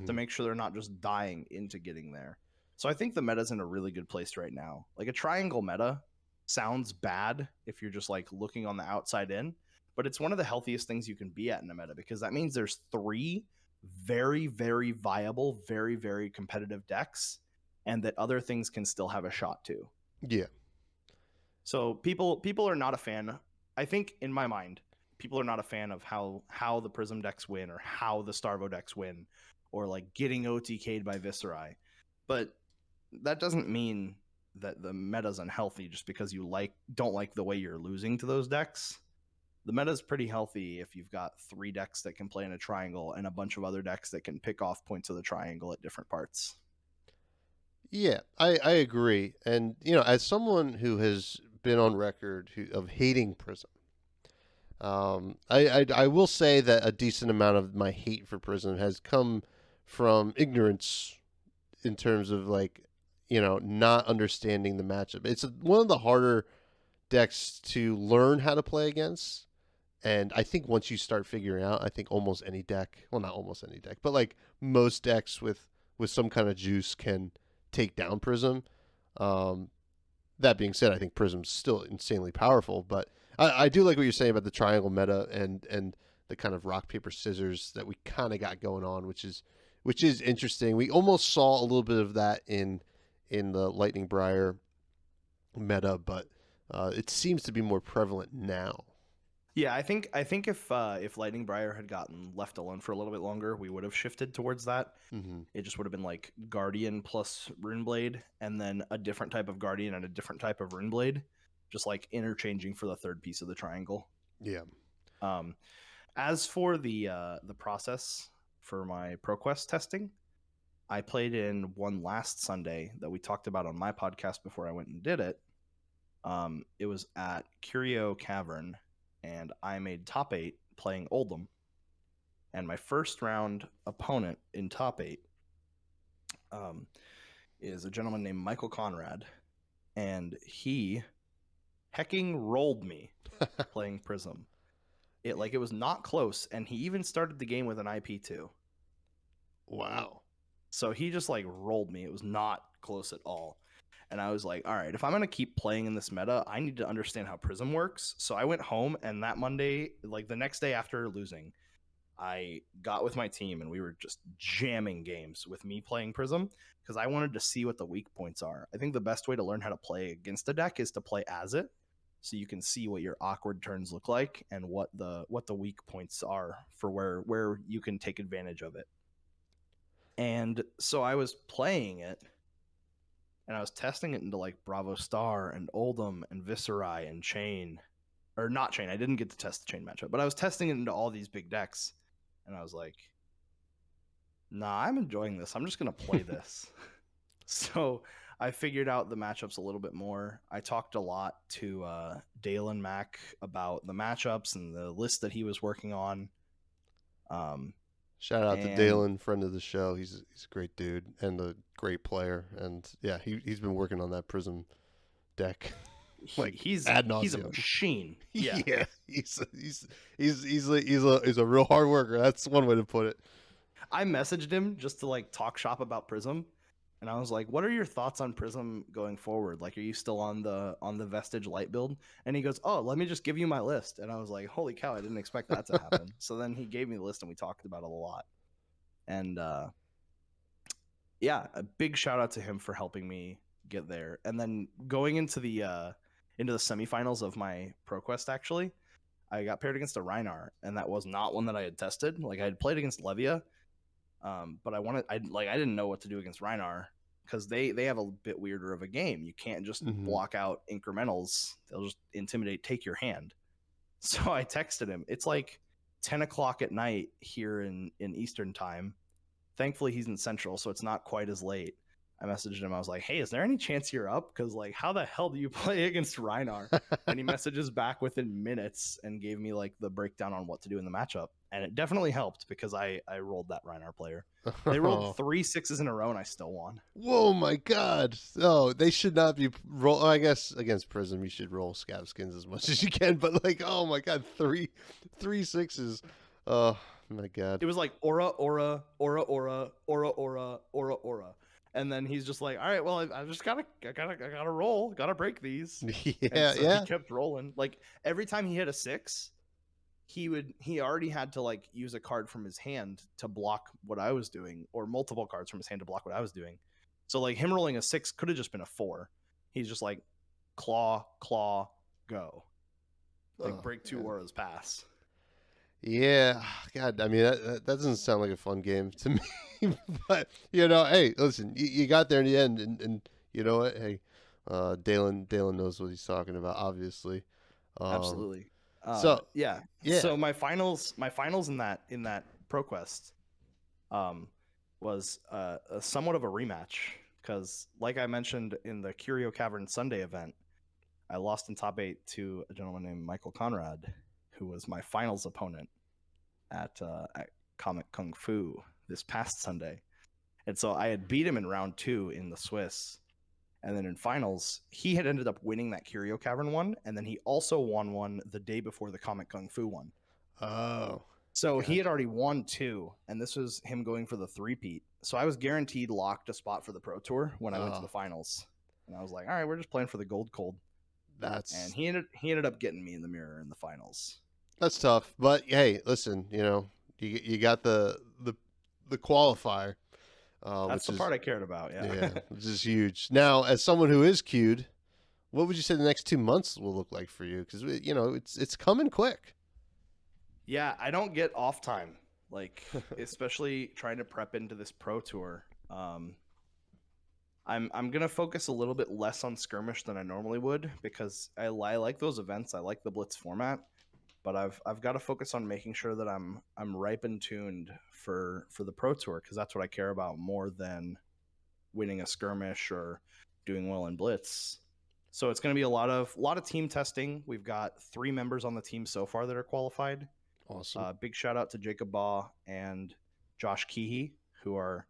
to make sure they're not just dying into getting there. So I think the meta's in a really good place right now. Like, a triangle meta sounds bad if you're just like looking on the outside in, but it's one of the healthiest things you can be at in a meta, because that means there's 3 very, very viable, very, very competitive decks, and that other things can still have a shot too. Yeah. So people are not a fan. I think, in my mind, people are not a fan of how the Prism decks win, or how the Starvo decks win, or like getting OTK'd by Viscerai. But that doesn't mean that the meta's unhealthy just because you don't like the way you're losing to those decks. The meta's pretty healthy if you've got 3 decks that can play in a triangle and a bunch of other decks that can pick off points of the triangle at different parts. Yeah, I agree. And, as someone who has been on record of hating Prism, I will say that a decent amount of my hate for Prism has come from ignorance in terms of, like, not understanding the matchup. It's one of the harder decks to learn how to play against. And I think once you start figuring out, I think almost any deck, well, not almost any deck, but like most decks with some kind of juice can take down Prism. That being said, I think Prism's still insanely powerful, but I do like what you're saying about the triangle meta and the kind of rock paper scissors that we kind of got going on, which is interesting. We almost saw a little bit of that in the Lightning Briar meta, but it seems to be more prevalent now. Yeah, I think if Lightning Briar had gotten left alone for a little bit longer, we would have shifted towards that. Mm-hmm. It just would have been like Guardian plus Runeblade, and then a different type of Guardian and a different type of Runeblade, just like interchanging for the third piece of the triangle. Yeah. As for the process for my ProQuest testing, I played in one last Sunday that we talked about on my podcast before I went and did it. It was at Curio Cavern, and I made top 8 playing Oldham. And my first round opponent in top 8 is a gentleman named Michael Conrad, and he hecking rolled me playing Prism. It was not close, and he even started the game with an IP2. Wow. So he just like rolled me. It was not close at all. And I was like, all right, if I'm going to keep playing in this meta, I need to understand how Prism works. So I went home, and that Monday, like the next day after losing, I got with my team and we were just jamming games with me playing Prism because I wanted to see what the weak points are. I think the best way to learn how to play against a deck is to play as it, so you can see what your awkward turns look like and what the weak points are for where you can take advantage of it. And so I was playing it, and I was testing it into like Bravo Star and Oldham and Viserai and Chain. Or not Chain. I didn't get to test the Chain matchup, but I was testing it into all these big decks. And I was like, nah, I'm enjoying this. I'm just going to play this. So I figured out the matchups a little bit more. I talked a lot to Dale and Mac about the matchups and the list that he was working on. Shout out to Dalen, friend of the show. He's a great dude and a great player. And yeah, he's been working on that Prism deck. He's a machine. Yeah, yeah, he's a real hard worker. That's one way to put it. I messaged him just to like talk shop about Prism, and I was like, "What are your thoughts on Prism going forward? Like, are you still on the Vestige Light build?" And he goes, "Oh, let me just give you my list." And I was like, "Holy cow, I didn't expect that to happen." So then he gave me the list, and we talked about it a lot. And yeah, a big shout out to him for helping me get there. And then going into the semifinals of my ProQuest, actually, I got paired against a Rhinar, and that was not one that I had tested. Like, I had played against Levia, but I didn't know what to do against Rhinar because they have a bit weirder of a game. You can't just block out incrementals; they'll just intimidate, take your hand. So I texted him. It's like 10 o'clock at night here in Eastern time. Thankfully, he's in Central, so it's not quite as late. I messaged him. I was like, hey, is there any chance you're up? Because, like, how the hell do you play against Rhinar? And he messages back within minutes and gave me, like, the breakdown on what to do in the matchup. And it definitely helped because I rolled that Rhinar player. They rolled 3 6s in a row, and I still won. Whoa, my God. Oh, they should not be roll. I guess against Prism, you should roll Scav Skins as much as you can. But, like, oh, my God, three 6s. Oh, my God. It was like aura, aura, aura, aura, aura, aura, aura, aura. And then he's just like, all right, well, I just gotta roll, gotta break these. Yeah, so yeah. He kept rolling. Like every time he hit a 6, he already had to like use a card from his hand to block what I was doing, or multiple cards from his hand to block what I was doing. So like him rolling a 6 could have just been a 4. He's just like claw, go. Like break 2 auras, pass. Yeah, God, I mean that doesn't sound like a fun game to me. But hey, listen, you got there in the end, and you know what? Hey, Dalen knows what he's talking about, obviously. Absolutely. So Yeah. yeah. So my finals in that ProQuest was somewhat of a rematch because, like I mentioned in the Curio Cavern Sunday event, I lost in top 8 to a gentleman named Michael Conrad, who was my finals opponent at Comic Kung Fu this past Sunday. And so I had beat him in round 2 in the Swiss. And then in finals, he had ended up winning that Curio Cavern one. And then he also won one the day before the Comic Kung Fu one. Oh. So he had already won 2. And this was him going for the three-peat. So I was guaranteed locked a spot for the Pro Tour when I went to the finals. And I was like, all right, we're just playing for the gold cold. And he ended up getting me in the mirror in the finals. That's tough. But hey, listen, you got the qualifier. That's the part I cared about. Yeah, which is huge. Now, as someone who is queued, what would you say the next 2 months will look like for you? Because it's coming quick. Yeah, I don't get off time, like especially trying to prep into this Pro Tour. I'm gonna focus a little bit less on skirmish than I normally would because I like those events. I like the Blitz format, but I've got to focus on making sure that I'm ripe and tuned for the Pro Tour because that's what I care about more than winning a skirmish or doing well in Blitz. So it's going to be a lot of team testing. We've got 3 members on the team so far that are qualified. Awesome. Big shout out to Jacob Baugh and Josh Keehee, who are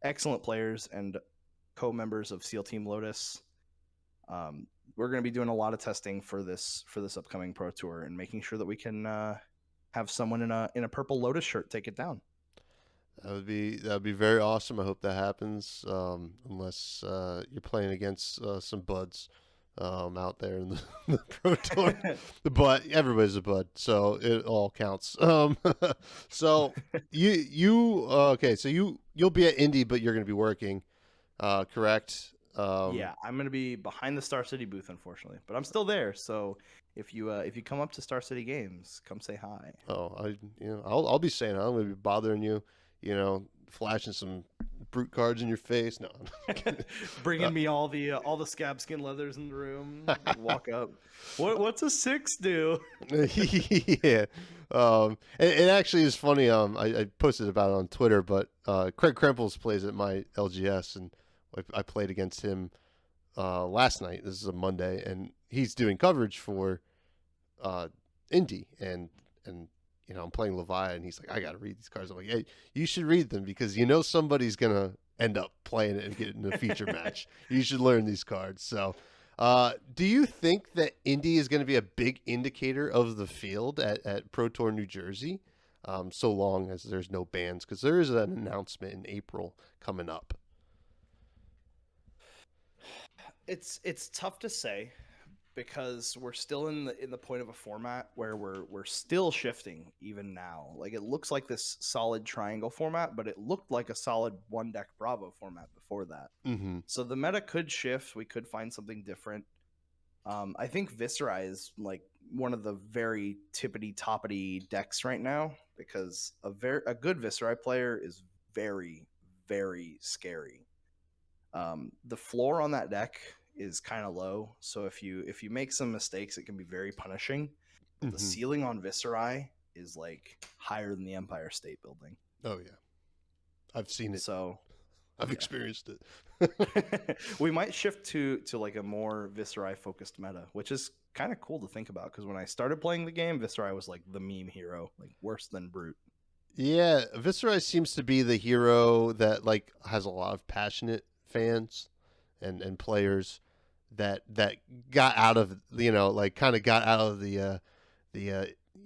excellent players and co-members of SEAL Team Lotus. We're going to be doing a lot of testing for this upcoming Pro Tour and making sure that we can have someone in a purple Lotus shirt take it down. That would be very awesome. I hope that happens. Unless you're playing against some buds out there in the Pro Tour, but everybody's a bud, so it all counts. So you okay? So you'll be at Indy, but you're going to be working, correct? Yeah, I'm going to be behind the Star City booth, unfortunately, but I'm still there. So if you come up to Star City Games, come say hi. Oh, I'll be saying I'm going to be bothering you. Flashing some brute cards in your face. No, bringing me all the scab skin leathers in the room. Walk up. What's a 6 do? Yeah. It actually is funny. I posted about it on Twitter, but Craig Krempels plays at my LGS, and I played against him last night. This is a Monday, and he's doing coverage for Indy, and I'm playing Levia, and he's like, I got to read these cards. I'm like, hey, you should read them because somebody's going to end up playing it and get in a feature match. You should learn these cards. So do you think that Indy is going to be a big indicator of the field at Pro Tour New Jersey, so long as there's no bans? Because there is an announcement in April coming up. It's tough to say because we're still in the point of a format where we're still shifting even now. Like it looks like this solid triangle format, but it looked like a solid 1-deck Bravo format before that. Mm-hmm. So the meta could shift. We could find something different. I think Viserai is like one of the very tippity-toppity decks right now because a good Viserai player is very, very scary. The floor on that deck is kind of low, so if you make some mistakes, it can be very punishing. But the ceiling on Viserai is like higher than the Empire State Building. Oh yeah, I've seen it. So I've experienced it. We might shift to like a more Viserai focused meta, which is kind of cool to think about because when I started playing the game, Viserai was like the meme hero, like worse than Brute. Yeah, Viserai seems to be the hero that like has a lot of passionate fans and players that got out of kind of got out of the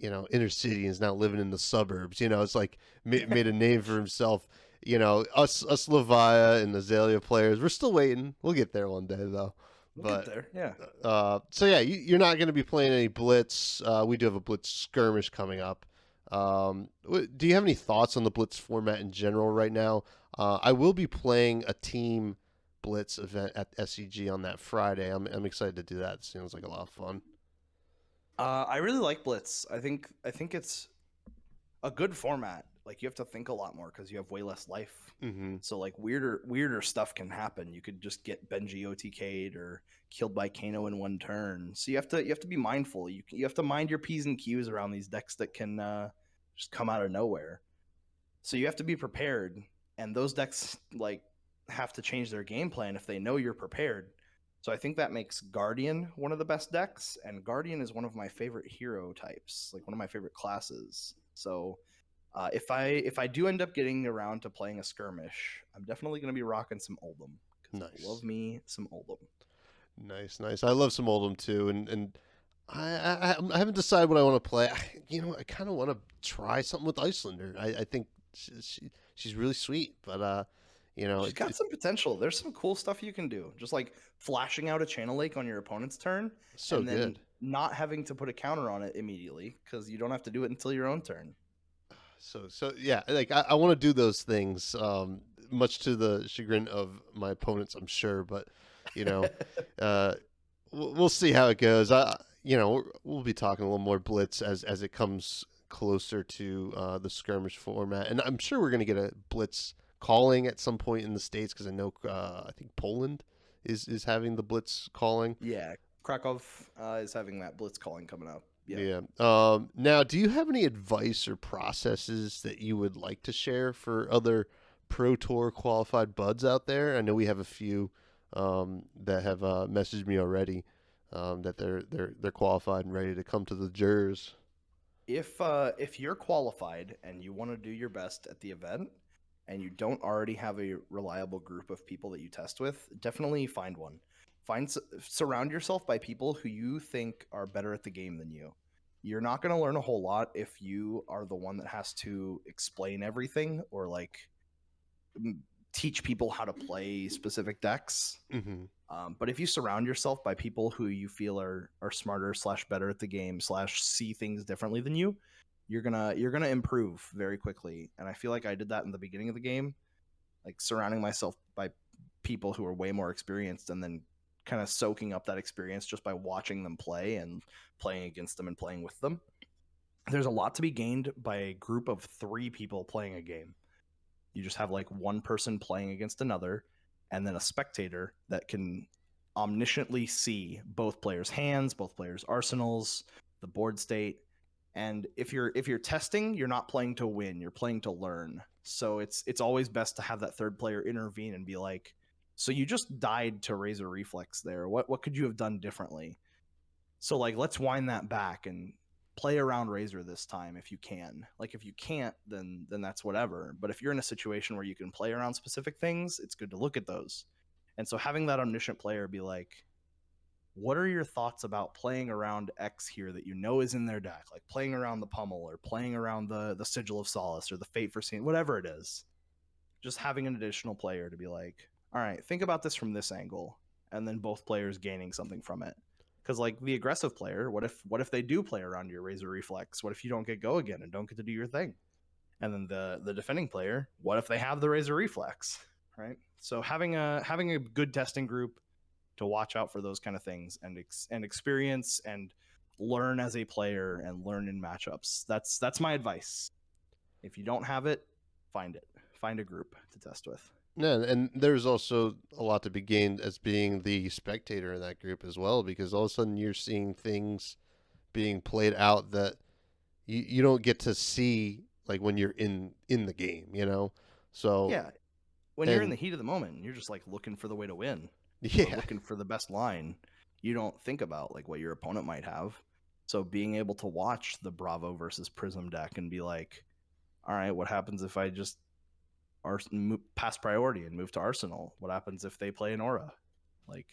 inner city and is now living in the suburbs. It's like made a name for himself. Us Levia and Azalea players, we're still waiting. We'll get there one day though. We'll get there, yeah. So yeah, you're not going to be playing any Blitz. We do have a Blitz skirmish coming up. Do you have any thoughts on the Blitz format in general right now? I will be playing a team Blitz event at SEG on that Friday. I'm excited to do that. It seems like a lot of fun. I really like Blitz. I think it's a good format. Like you have to think a lot more because you have way less life. Mm-hmm. So like weirder stuff can happen. You could just get Benji OTK'd or killed by Kano in one turn. So you have to be mindful. You have to mind your P's and Q's around these decks that can just come out of nowhere. So you have to be prepared, and those decks like have to change their game plan if they know you're prepared. So I think that makes Guardian one of the best decks, and Guardian is one of my favorite hero types, like one of my favorite classes. So if I do end up getting around to playing a skirmish, I'm definitely going to be rocking some Oldhim. Nice. Love me some Oldhim. Nice. I love some Oldhim too, and I haven't decided what I want to play. I kind of want to try something with Icelander. I think she's really sweet, but she's got some potential. There's some cool stuff you can do, just like flashing out a Channel Lake on your opponent's turn, so and then good. not having to put a counter on it immediately because you don't have to do it until your own turn. So yeah, like I want to do those things, much to the chagrin of my opponents, I'm sure, but we'll see how it goes. We'll be talking a little more Blitz as it comes closer to the skirmish format, and I'm sure we're gonna get a Blitz calling at some point in the States because I know I think Poland is having the Blitz calling. Yeah, Krakow is having that Blitz calling coming up. Yeah. Now, do you have any advice or processes that you would like to share for other Pro Tour qualified buds out there? I know we have a few that have messaged me already that they're qualified and ready to come to the jurors. If you're qualified and you want to do your best at the event, and you don't already have a reliable group of people that you test with, definitely find one. Surround yourself by people who you think are better at the game than you. You're not going to learn a whole lot if you are the one that has to explain everything or like teach people how to play specific decks. Mm-hmm. But if you surround yourself by people who you feel are smarter / better at the game / see things differently than you, you're gonna improve very quickly. And I feel like I did that in the beginning of the game, like surrounding myself by people who are way more experienced and then kind of soaking up that experience just by watching them play and playing against them and playing with them. There's a lot to be gained by a group of 3 people playing a game. You just have like one person playing against another and then a spectator that can omnisciently see both players' hands, both players' arsenals, the board state. And if you're testing, you're not playing to win, you're playing to learn. So it's always best to have that third player intervene and be like, so you just died to Razor Reflex there. What could you have done differently? So like let's wind that back and play around Razor this time if you can. Like if you can't, then that's whatever. But if you're in a situation where you can play around specific things, it's good to look at those. And so having that omniscient player be like, what are your thoughts about playing around X here that you know is in their deck? Like playing around the Pummel or playing around the Sigil of Solace or the Fate for Scene, whatever it is. Just having an additional player to be like, all right, think about this from this angle. And then both players gaining something from it. Because like the aggressive player, what if they do play around your Razor Reflex? What if you don't get go again and don't get to do your thing? And then the defending player, what if they have the Razor Reflex? Right? So having a good testing group to watch out for those kind of things and experience and learn as a player and learn in matchups. That's my advice. If you don't have it, find it. Find a group to test with. Yeah, and there's also a lot to be gained as being the spectator in that group as well, because all of a sudden you're seeing things being played out that you don't get to see like when you're in the game, So yeah, when you're in the heat of the moment, you're just like looking for the way to win. Yeah, looking for the best line. You don't think about like what your opponent might have. So being able to watch the Bravo versus Prism deck and be like, all right, what happens if I just pass priority and move to Arsenal? What happens if they play an Aura? Like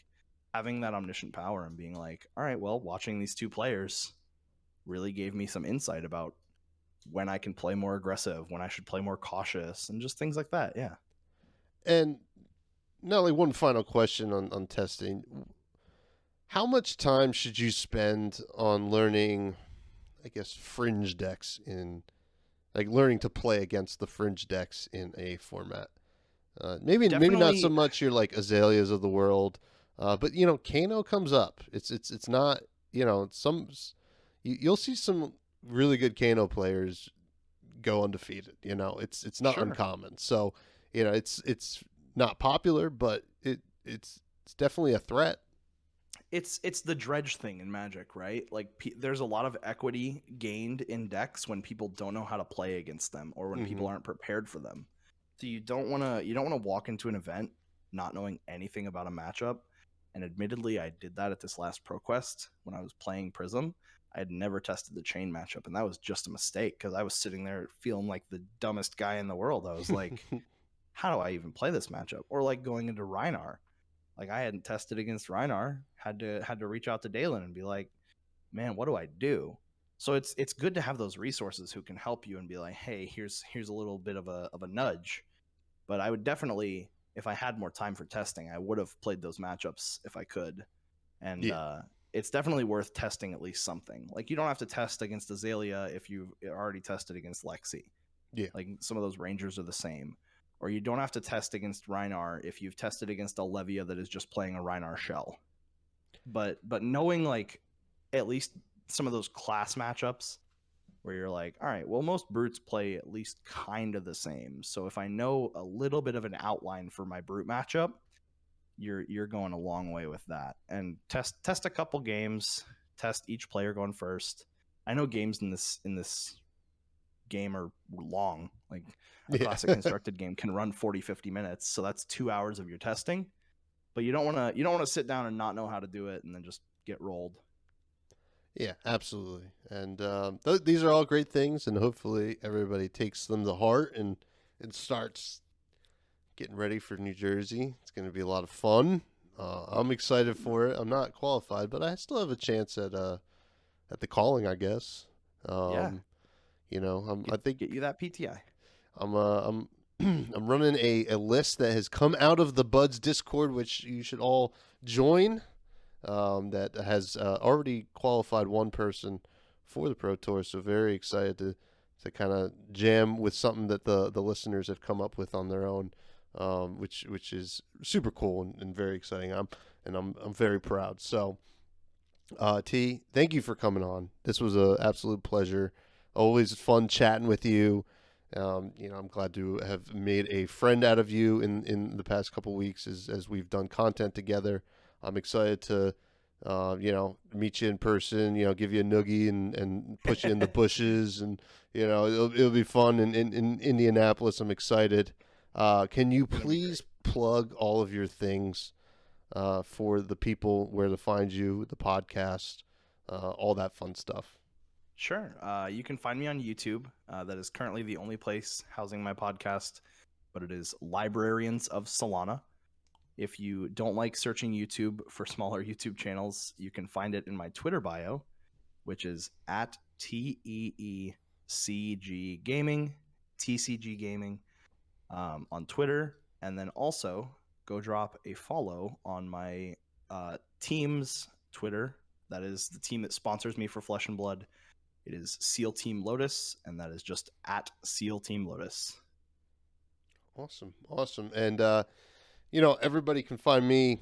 having that omniscient power and being like, all right, well, watching these 2 players really gave me some insight about when I can play more aggressive, when I should play more cautious, and just things like that. Yeah. And now, like one final question on testing. How much time should you spend on learning, I guess, fringe decks like learning to play against the fringe decks in a format? Maybe not so much your like Azaleas of the world, but Kano comes up. It's not you'll see some really good Kano players go undefeated. You know, it's not Sure. uncommon. So, you know, it's not popular, but it's definitely a threat. It's the dredge thing in Magic, right? Like there's a lot of equity gained in decks when people don't know how to play against them, or when people aren't prepared for them. So you don't want to walk into an event not knowing anything about a matchup. And admittedly, I did that at this last ProQuest when I was playing Prism. I had never tested the chain matchup, and that was just a mistake because I was sitting there feeling like the dumbest guy in the world. I was like, how do I even play this matchup? Or like going into Rhinar. Like I hadn't tested against Rhinar, had to reach out to Dalen and be like, man, what do I do? So it's good to have those resources who can help you and be like, hey, here's a little bit of a nudge. But I would definitely, if I had more time for testing, I would have played those matchups if I could. And it's definitely worth testing at least something. Like you don't have to test against Azalea if you've already tested against Lexi. Yeah. Like some of those Rangers are the same. Or you don't have to test against Rhinar if you've tested against a Levia that is just playing a Rhinar shell. But knowing like at least some of those class matchups where you're like, all right, well, most brutes play at least kind of the same. So if I know a little bit of an outline for my brute matchup, you're going a long way with that. And test a couple games, test each player going first. I know games in this game are long. Like a classic constructed game can run 40-50 minutes, so that's 2 hours of your testing. But you don't want to sit down and not know how to do it and then just get rolled. Yeah, absolutely. And these are all great things, and hopefully everybody takes them to heart and starts getting ready for New Jersey. It's going to be a lot of fun. I'm excited for it. I'm not qualified, but I still have a chance at the calling, I guess. Yeah. You know, I think get you that PTI. I'm I'm running a list that has come out of the Buds Discord, which you should all join. That has already qualified one person for the Pro Tour, so very excited to kind of jam with something that the listeners have come up with on their own, which is super cool and very exciting. I'm very proud. So, T, thank you for coming on. This was an absolute pleasure. Always fun chatting with you. You know, I'm glad to have made a friend out of you in the past couple weeks as we've done content together. I'm excited to, you know, meet you in person, you know, give you a noogie and push you in the bushes. And, you know, it'll be fun in Indianapolis. I'm excited. Can you please plug all of your things for the people, where to find you, the podcast, all that fun stuff? Sure. You can find me on YouTube. That is currently the only place housing my podcast, but it is Librarians of Solana. If you don't like searching YouTube for smaller YouTube channels, you can find it in my Twitter bio, which is at TEECG Gaming, TCG Gaming, on Twitter. And then also go drop a follow on my team's Twitter. That is the team that sponsors me for Flesh and Blood. It is SEAL Team Lotus, and that is just at SEAL Team Lotus. Awesome. And, you know, everybody can find me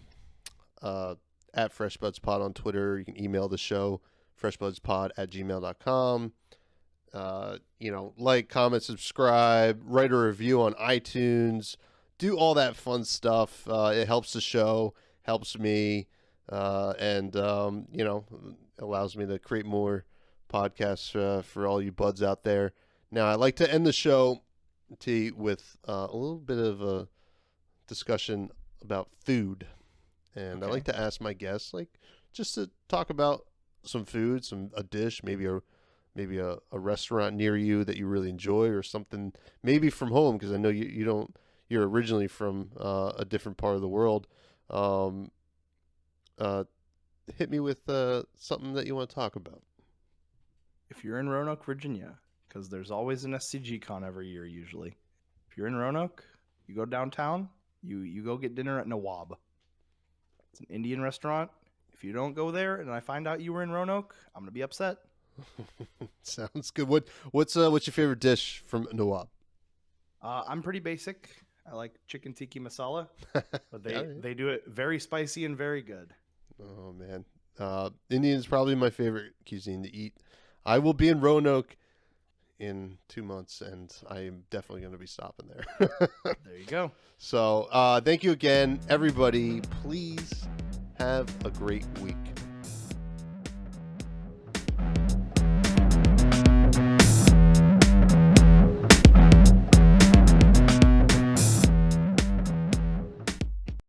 at FreshBudsPod on Twitter. You can email the show, freshbudspod@gmail.com. You know, like, comment, subscribe, write a review on iTunes. Do all that fun stuff. It helps the show, helps me, and, you know, allows me to create more podcasts for all you buds out there. Now, I like to end the show, T, with a little bit of a discussion about food. And I like to ask my guests, like, just to talk about some food, a dish, maybe a restaurant near you that you really enjoy, or something maybe from home, because I know you're originally from a different part of the world. Hit me with something that you want to talk about. If you're in Roanoke, Virginia, because there's always an SCG con every year usually. If you're in Roanoke, you go downtown, you go get dinner at Nawab. It's an Indian restaurant. If you don't go there and I find out you were in Roanoke, I'm going to be upset. Sounds good. What's your favorite dish from Nawab? I'm pretty basic. I like chicken tikka masala, but they do it very spicy and very good. Oh man, Indian is probably my favorite cuisine to eat. I will be in Roanoke in 2 months, and I am definitely going to be stopping there. There you go. So thank you again, everybody. Please have a great week.